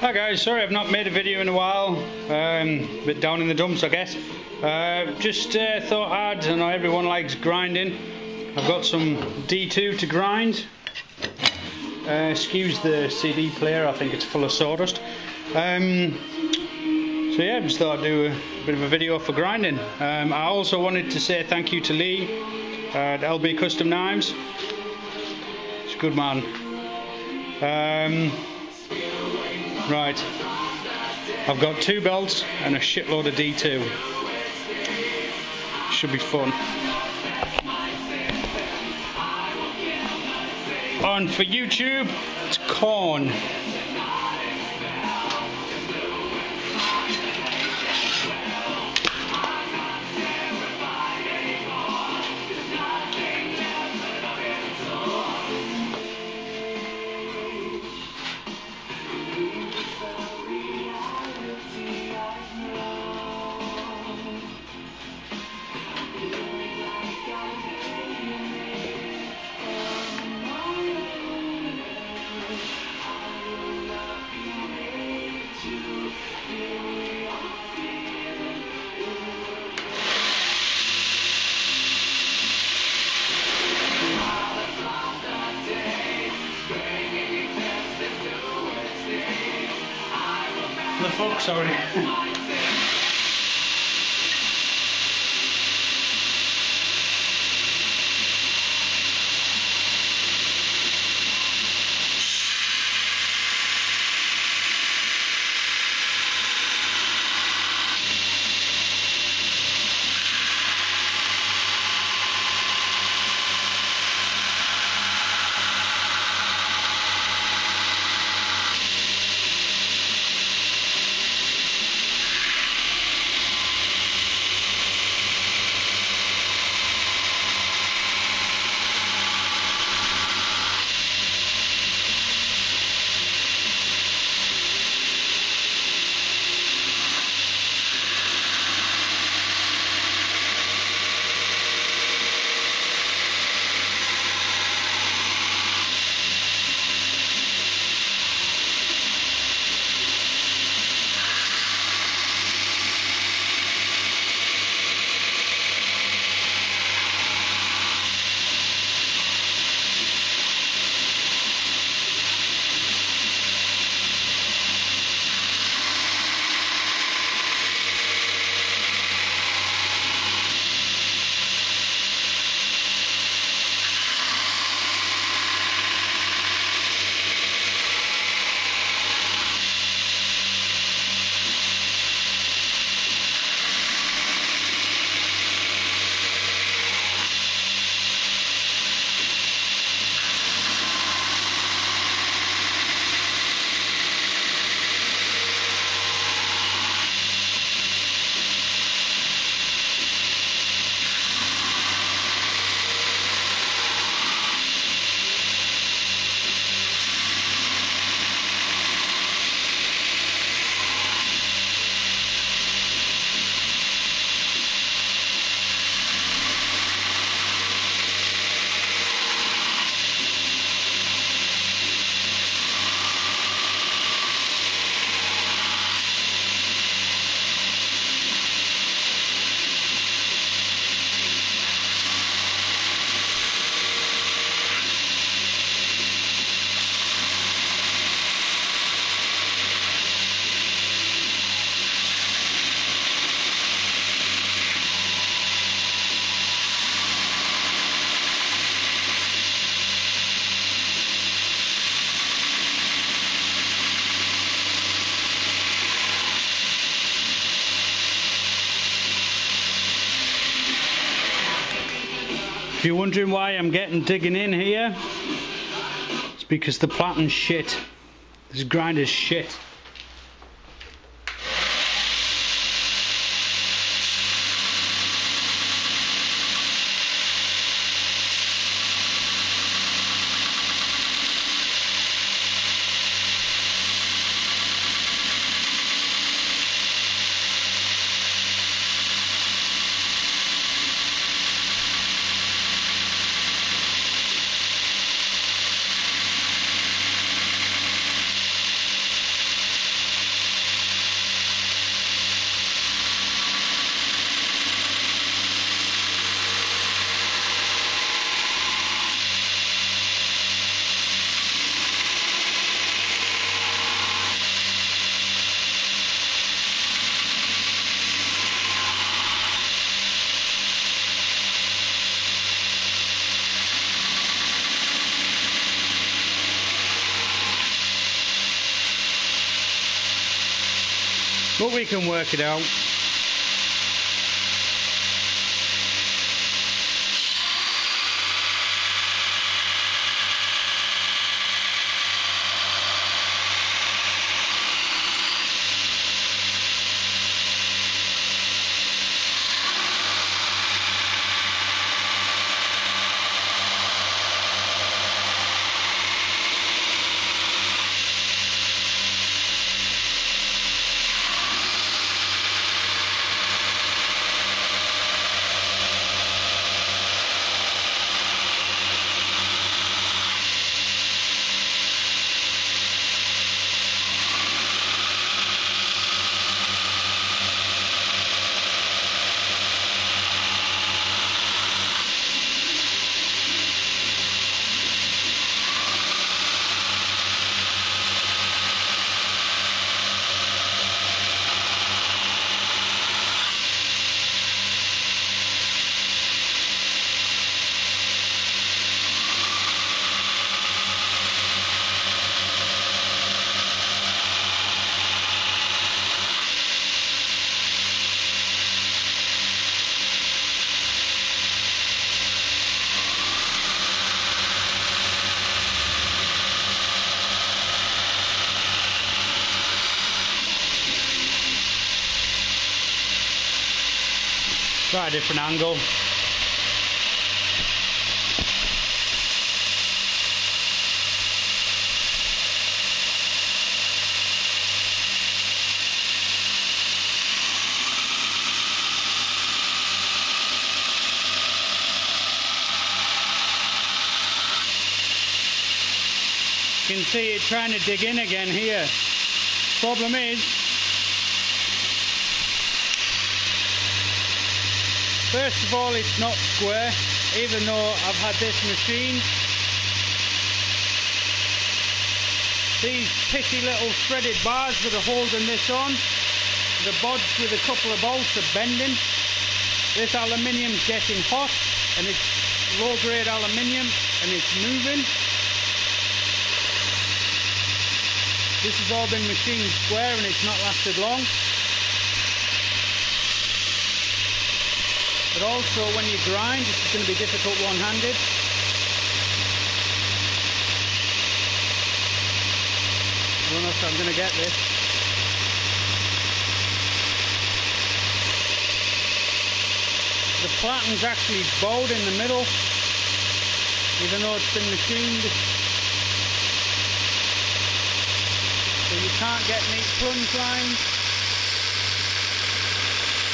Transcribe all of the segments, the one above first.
Hi guys, sorry I've not made a video in a while, a bit down in the dumps I guess. Just thought I know everyone likes grinding. I've got some D2 to grind. Excuse the CD player, I think it's full of sawdust. So yeah, just thought I'd do a bit of a video for grinding. I also wanted to say thank you to Lee at LB Custom Knives. He's a good man. Right, I've got 2 belts and a shitload of D2. Should be fun. On for YouTube, it's corn. The fuck, sorry. If you're wondering why I'm digging in here, it's because the platen's shit. This grinder's shit. but we can work it out. Try a different angle. You can see it trying to dig in again here. Problem is, first of all, it's not square, even though I've had this machine. These pissy little threaded bars that are holding this on, the bods with a couple of bolts are bending. This aluminium's getting hot, and it's low grade aluminium, and it's moving. This has all been machined square and it's not lasted long. But also when you grind, this is going to be difficult one-handed. I don't know if I'm going to get this. The platen's actually bowed in the middle, even though it's been machined. So you can't get neat plunge lines.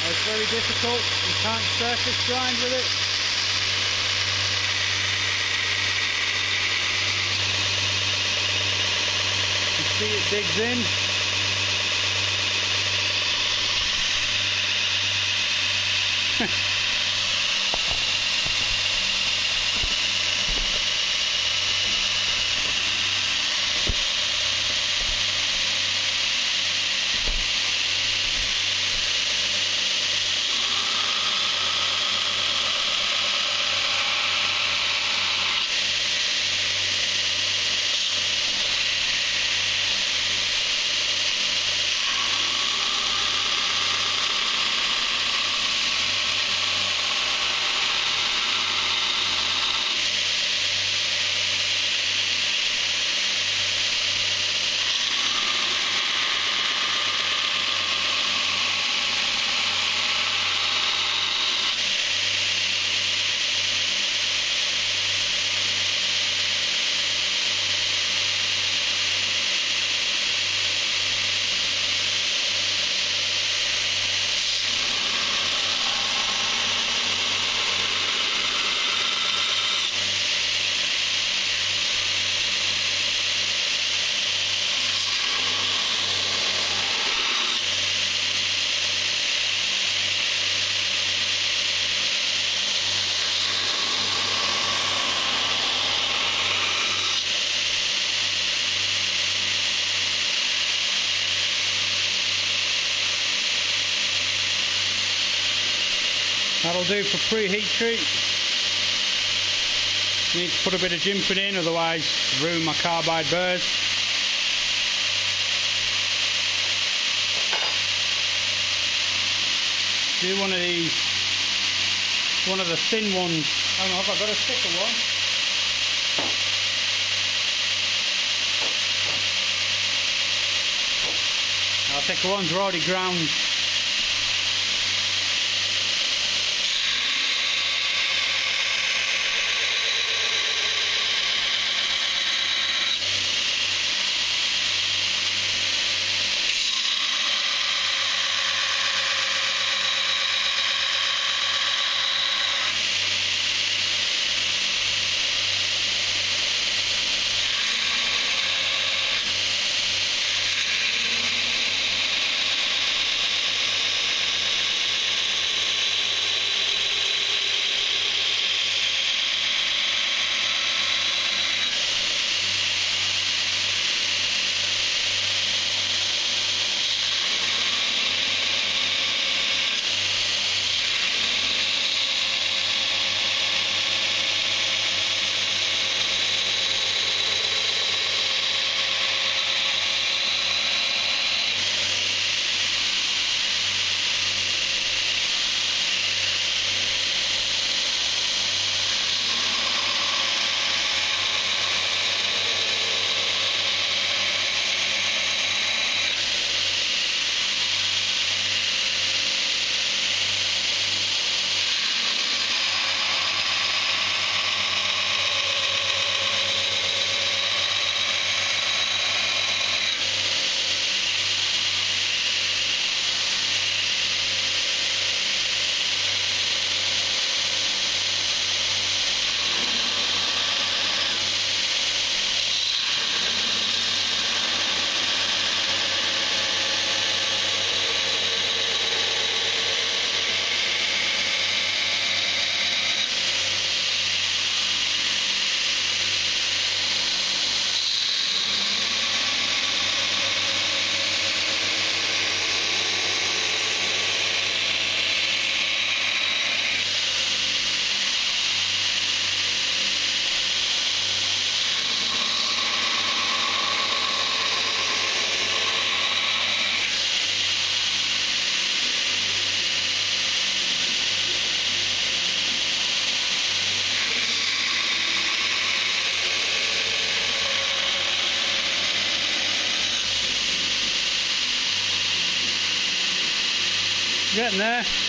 It's very difficult. You can't surface grind with it. You see it digs in. That'll do for pre-heat treat. Need to put a bit of jimping in, otherwise ruin my carbide burrs. do one of these, one of the thin ones. Hang on, I've got a thicker one. Our thicker ones are already ground. Getting there.